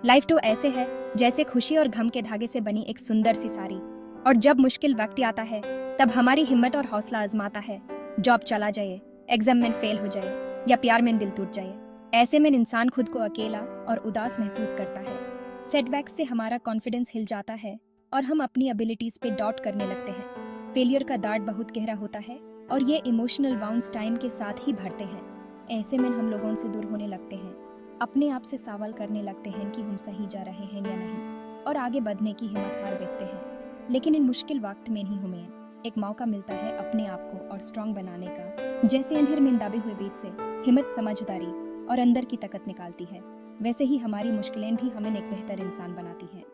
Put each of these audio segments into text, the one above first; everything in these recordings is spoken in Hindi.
लाइफ तो ऐसे है जैसे खुशी और गम के धागे से बनी एक सुंदर सी साड़ी। और जब मुश्किल वक्त आता है तब हमारी हिम्मत और हौसला आजमाता है। जॉब चला जाए, एग्जाम में फेल हो जाए या प्यार में दिल टूट जाए, ऐसे में इंसान खुद को अकेला और उदास महसूस करता है। सेटबैक्स से हमारा कॉन्फिडेंस हिल जाता है और हम अपनी एबिलिटीज पे डाउट करने लगते हैं। फेलियर का दार्ड बहुत गहरा होता है और ये इमोशनल वाउंड्स टाइम के साथ ही भरते हैं। ऐसे में हम लोगों से दूर होने लगते हैं, अपने आप से सवाल करने लगते हैं कि हम सही जा रहे हैं या नहीं, और आगे बढ़ने की हिम्मत हार बैठते हैं। लेकिन इन मुश्किल वक्त में ही हमें एक मौका मिलता है अपने आप को और स्ट्रांग बनाने का। जैसे अंधेर में दबे हुए बीज से हिम्मत, समझदारी और अंदर की ताकत निकालती है, वैसे ही हमारी मुश्किलें भी हमें एक बेहतर इंसान बनाती हैं।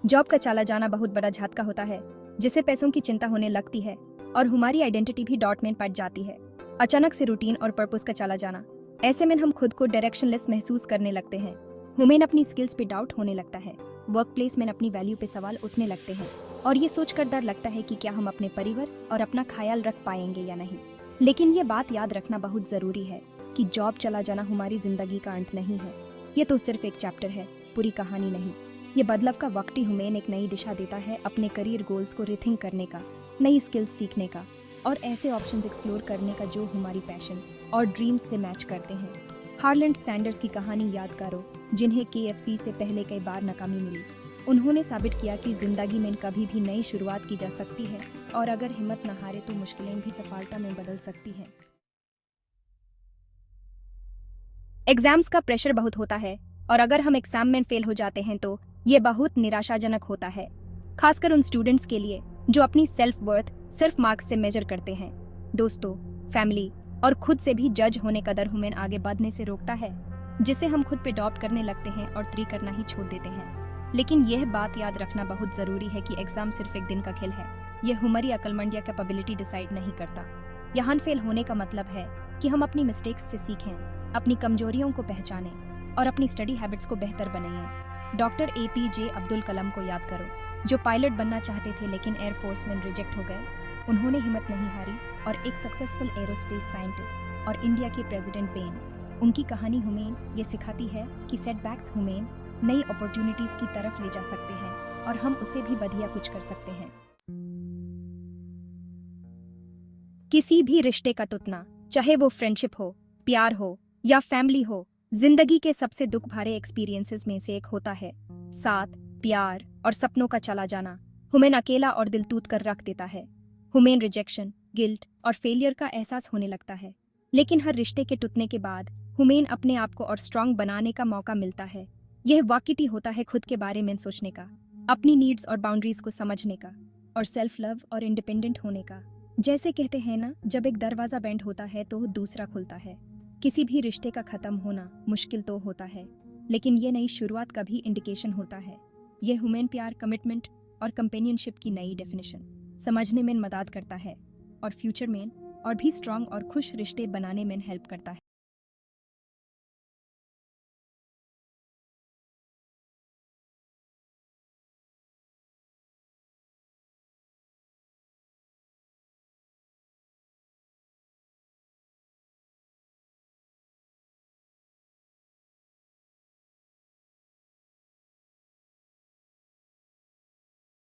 जॉब का चला जाना बहुत बड़ा झटका होता है, जिससे पैसों की चिंता होने लगती है और हमारी आइडेंटिटी भी डाउट में पड़ जाती है। अचानक से रूटीन और पर्पस का चला जाना, ऐसे में हम खुद को डायरेक्शनलेस महसूस करने लगते हैं। हमें अपनी स्किल्स पे डाउट होने लगता है, वर्क प्लेस में अपनी वैल्यू पे सवाल उठने लगते हैं और ये सोचकर डर लगता है कि क्या हम अपने परिवार और अपना ख्याल रख पाएंगे या नहीं। लेकिन ये बात याद रखना बहुत जरूरी है कि जॉब चला जाना हमारी जिंदगी का अंत नहीं है। ये तो सिर्फ एक चैप्टर है, पूरी कहानी नहीं। ये बदलाव का वक्त ही हमें एक नई दिशा देता है, अपने करियर गोल्स को रिथिंक करने का, नई स्किल्स सीखने का और ऐसे ऑप्शंस एक्सप्लोर करने का जो हमारी पैशन और ड्रीम्स से मैच करते हैं। हार्लैंड सैंडर्स की कहानी याद करो, जिन्हें KFC से पहले कई बार नाकामी मिली। उन्होंने साबित किया कि जिंदगी में कभी भी नई शुरुआत की जा सकती है और अगर हिम्मत न हारे तो मुश्किलें भी सफलता में बदल सकती हैं। एग्जाम्स का प्रेशर बहुत होता है और अगर हम एग्जाम में फेल हो जाते हैं तो ये बहुत निराशाजनक होता है, खासकर उन स्टूडेंट्स के लिए जो अपनी सेल्फ वर्थ सिर्फ मार्क्स से मेजर करते हैं। दोस्तों, फैमिली और खुद से भी जज होने का डर हमें आगे बढ़ने से रोकता है, जिसे हम खुद पे डाउट करने लगते हैं और ट्री करना ही छोड़ देते हैं। लेकिन यह बात याद रखना बहुत जरूरी है कि एग्जाम सिर्फ एक दिन का खेल है। यह हमारी अक्लमंड या कैपेबिलिटी डिसाइड नहीं करता। यहाँ फेल होने का मतलब है कि हम अपनी मिस्टेक्स से सीखें, अपनी कमजोरियों को पहचानें और अपनी स्टडी हैबिट्स को बेहतर बनाएं। डॉक्टर APJ अब्दुल कलाम को याद करो, जो पायलट बनना चाहते थे लेकिन एयरफोर्स में रिजेक्ट हो गए। उन्होंने हिम्मत नहीं हारी और एक सक्सेसफुल एरोस्पेस साइंटिस्ट और इंडिया के प्रेसिडेंट बेन। उनकी कहानी हमें ये सिखाती है कि सेटबैक्स हमें नई अपॉर्चुनिटीज की तरफ ले जा सकते हैं और हम उसे भी बढ़िया कुछ कर सकते हैं। किसी भी रिश्ते का टूटना, चाहे वो फ्रेंडशिप हो, प्यार हो या फैमिली हो, जिंदगी के सबसे दुख भरे एक्सपीरियंसेस में से एक होता है। साथ, प्यार और सपनों का चला जाना हमें अकेला और दिल टूट कर रख देता है। हमें रिजेक्शन, गिल्ट और फेलियर का एहसास होने लगता है। लेकिन हर रिश्ते के टूटने के बाद हमें अपने आप को और स्ट्रांग बनाने का मौका मिलता है। यह वक्त ही होता है खुद के बारे में सोचने का, अपनी नीड्स और बाउंड्रीज को समझने का और सेल्फ लव और इंडिपेंडेंट होने का। जैसे कहते हैं ना, जब एक दरवाजा बंद होता है तो दूसरा खुलता है। किसी भी रिश्ते का खत्म होना मुश्किल तो होता है, लेकिन ये नई शुरुआत का भी इंडिकेशन होता है। यह ह्यूमन प्यार, कमिटमेंट और कंपेनियनशिप की नई डेफिनेशन समझने में मदद करता है और फ्यूचर में और भी स्ट्रांग और खुश रिश्ते बनाने में हेल्प करता है।